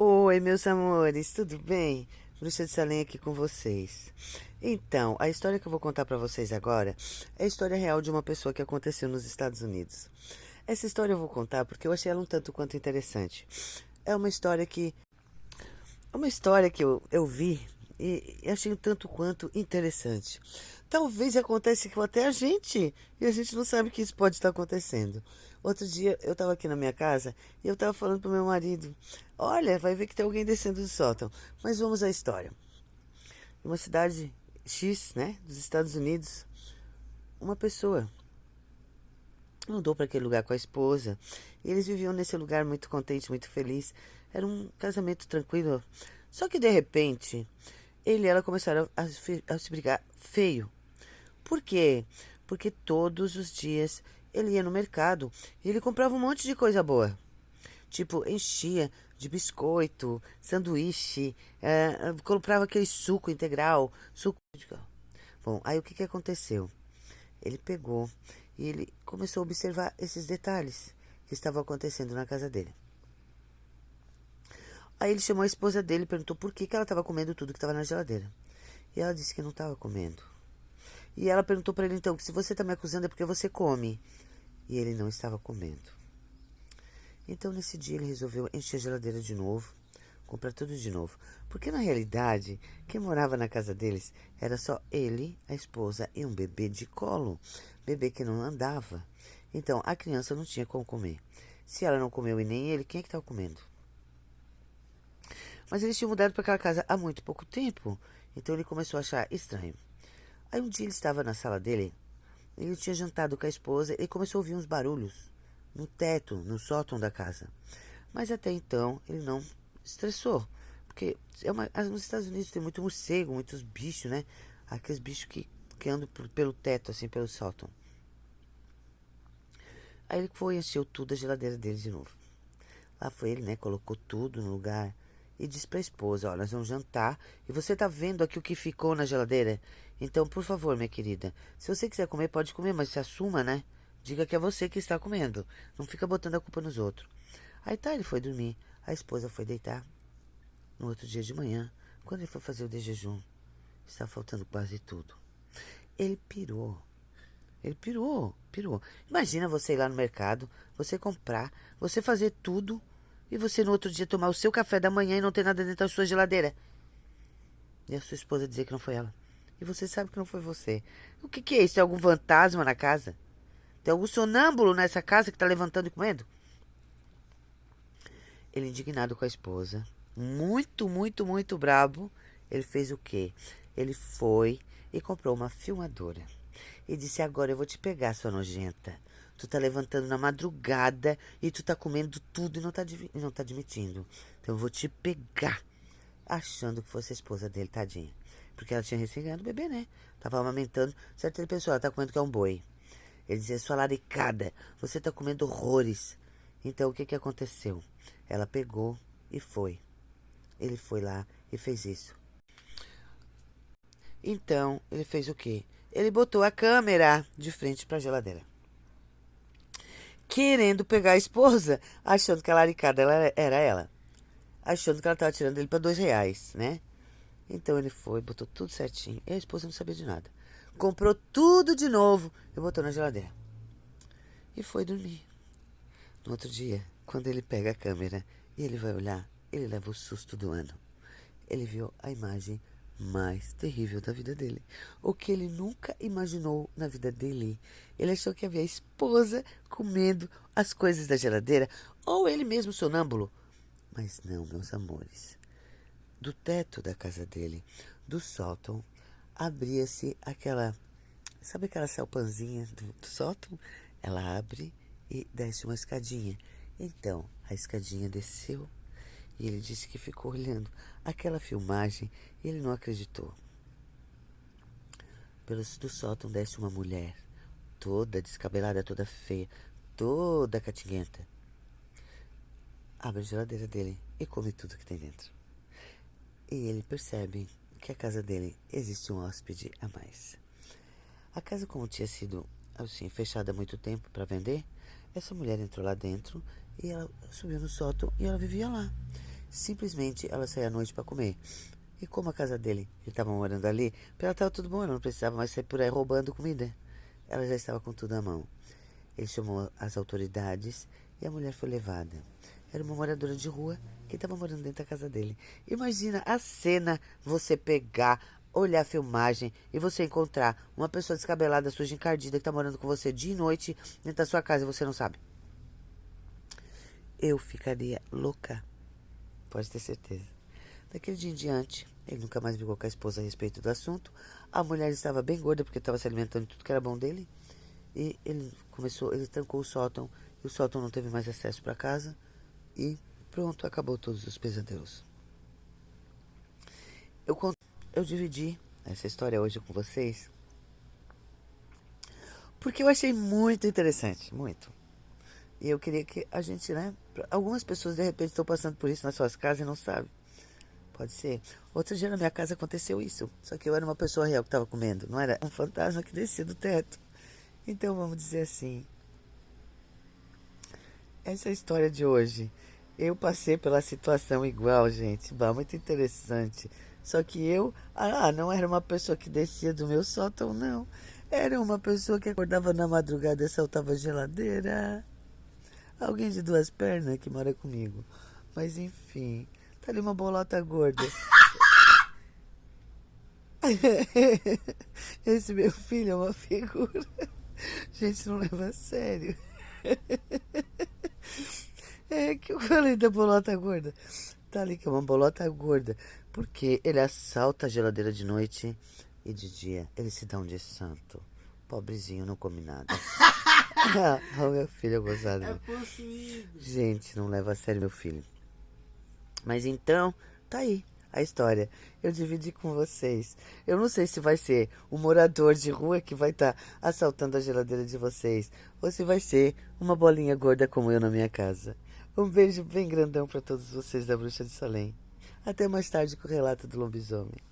Oi, meus amores, tudo bem? Bruxa de Salem aqui com vocês. Então, a história que eu vou contar pra vocês agora é a história real de uma pessoa que aconteceu nos Estados Unidos. Essa história eu vou contar porque eu achei ela um tanto quanto interessante. É uma história que eu vi e achei um tanto quanto interessante. Talvez aconteça com até a gente e a gente não sabe que isso pode estar acontecendo. Outro dia eu estava aqui na minha casa e eu estava falando pro meu marido: Olha, vai ver que tem alguém descendo do sótão. Mas vamos à história. Em uma cidade X, né, dos Estados Unidos, uma pessoa mudou para aquele lugar com a esposa. E eles viviam nesse lugar muito contente, muito feliz. Era um casamento tranquilo. Só que de repente, ele e ela começaram a se brigar feio. Por quê? Porque todos os dias ele ia no mercado e ele comprava um monte de coisa boa. Tipo, enchia de biscoito, sanduíche, comprava aquele suco integral, suco. Bom, aí o que aconteceu? Ele pegou e ele começou a observar esses detalhes que estavam acontecendo na casa dele. Aí ele chamou a esposa dele e perguntou por que ela estava comendo tudo que estava na geladeira. E ela disse que não estava comendo. E ela perguntou para ele então que se você está me acusando é porque você come. E ele não estava comendo. Então nesse dia ele resolveu encher a geladeira de novo, comprar tudo de novo. Porque na realidade, quem morava na casa deles era só ele, a esposa e um bebê de colo. Bebê que não andava. Então a criança não tinha como comer. Se ela não comeu e nem ele, quem é que estava comendo? Mas eles tinham mudado para aquela casa há muito pouco tempo. Então ele começou a achar estranho. Aí um dia ele estava na sala dele, ele tinha jantado com a esposa e começou a ouvir uns barulhos no teto, no sótão da casa. Mas até então ele não estressou, porque nos Estados Unidos tem muito morcego, muitos bichos, né? Aqueles bichos que andam pelo teto, assim, pelo sótão. Aí ele foi e encheu tudo a geladeira dele de novo. Lá foi ele, né? Colocou tudo no lugar e disse para a esposa: Ó, nós vamos jantar e você tá vendo aqui o que ficou na geladeira? Então, por favor, minha querida, se você quiser comer, pode comer, mas se assuma, né? Diga que é você que está comendo. Não fica botando a culpa nos outros. Aí tá, ele foi dormir. A esposa foi deitar. No outro dia de manhã, quando ele foi fazer o de jejum, estava faltando quase tudo. Ele pirou. Ele pirou. Imagina você ir lá no mercado, você comprar, você fazer tudo e você no outro dia tomar o seu café da manhã e não ter nada dentro da sua geladeira. E a sua esposa dizer que não foi ela. E você sabe que não foi você. O que é isso? Tem algum fantasma na casa? Tem algum sonâmbulo nessa casa que tá levantando e comendo? Ele indignado com a esposa, muito, muito, muito brabo, ele fez o quê? Ele foi e comprou uma filmadora. E disse: Agora eu vou te pegar, sua nojenta. Tu tá levantando na madrugada e tu tá comendo tudo e não tá admitindo. Então eu vou te pegar. Achando que fosse a esposa dele, tadinha. Porque ela tinha recém ganhado o bebê, né? Tava amamentando. Certo, ele pensou: ela tá comendo que é um boi. Ele dizia: Sua laricada, você tá comendo horrores. Então o que aconteceu? Ela pegou e foi. Ele foi lá e fez isso. Então, ele fez o quê? Ele botou a câmera de frente para a geladeira. Querendo pegar a esposa, achando que a laricada era ela. Achando que ela estava tirando ele para R$ 2, né? Então ele foi, botou tudo certinho. E a esposa não sabia de nada. Comprou tudo de novo e botou na geladeira. E foi dormir. No outro dia, quando ele pega a câmera e ele vai olhar, ele leva o susto do ano. Ele viu a imagem mais terrível da vida dele. O que ele nunca imaginou na vida dele. Ele achou que havia a esposa comendo as coisas da geladeira, ou ele mesmo sonâmbulo. Mas não, meus amores. Do teto da casa dele, do sótão, abria-se aquela. Sabe aquela celpanzinha do sótão? Ela abre e desce uma escadinha. Então, a escadinha desceu e ele disse que ficou olhando aquela filmagem e ele não acreditou. Do sótão desce uma mulher, toda descabelada, toda feia, toda catinguenta. Abre a geladeira dele e come tudo que tem dentro. E ele percebe que a casa dele existe um hóspede a mais. A casa, como tinha sido assim, fechada há muito tempo para vender, essa mulher entrou lá dentro e ela subiu no sótão e ela vivia lá. Simplesmente ela saía à noite para comer. E como a casa dele, ele estava morando ali, para ela estava tudo bom, ela não precisava mais sair por aí roubando comida. Ela já estava com tudo à mão. Ele chamou as autoridades e a mulher foi levada. Era uma moradora de rua que estava morando dentro da casa dele. Imagina a cena, você pegar, olhar a filmagem e você encontrar uma pessoa descabelada, suja, encardida, que está morando com você dia e noite dentro da sua casa e você não sabe. Eu ficaria louca, pode ter certeza. Daquele dia em diante, ele nunca mais brigou com a esposa a respeito do assunto. A mulher estava bem gorda porque estava se alimentando de tudo que era bom dele. E ele trancou o sótão. E o sótão não teve mais acesso para casa. E pronto, acabou todos os pesadelos. Eu dividi essa história hoje com vocês porque eu achei muito interessante, muito. E eu queria que a gente, né? Algumas pessoas de repente estão passando por isso nas suas casas e não sabem. Pode ser. Outro dia na minha casa aconteceu isso. Só que eu era uma pessoa real que estava comendo. Não era um fantasma que descia do teto. Então vamos dizer assim. Essa é a história de hoje. Eu passei pela situação igual, gente. Bah, muito interessante. Só que eu, não era uma pessoa que descia do meu sótão, não. Era uma pessoa que acordava na madrugada e saltava a geladeira. Alguém de duas pernas que mora comigo. Mas enfim, tá ali uma bolota gorda. Esse meu filho é uma figura. Gente, não leva a sério. É que eu falei da bolota gorda. Tá ali que é uma bolota gorda. Porque ele assalta a geladeira de noite e de dia ele se dá um de santo. Pobrezinho, não come nada. Oh, meu filho, eu gozado. É possuído. Gente, não leva a sério meu filho. Mas então, tá aí a história. Eu dividi com vocês. Eu não sei se vai ser um morador de rua que vai estar assaltando a geladeira de vocês. Ou se vai ser uma bolinha gorda como eu na minha casa. Um beijo bem grandão para todos vocês da Bruxa de Salem. Até mais tarde com o relato do lobisomem.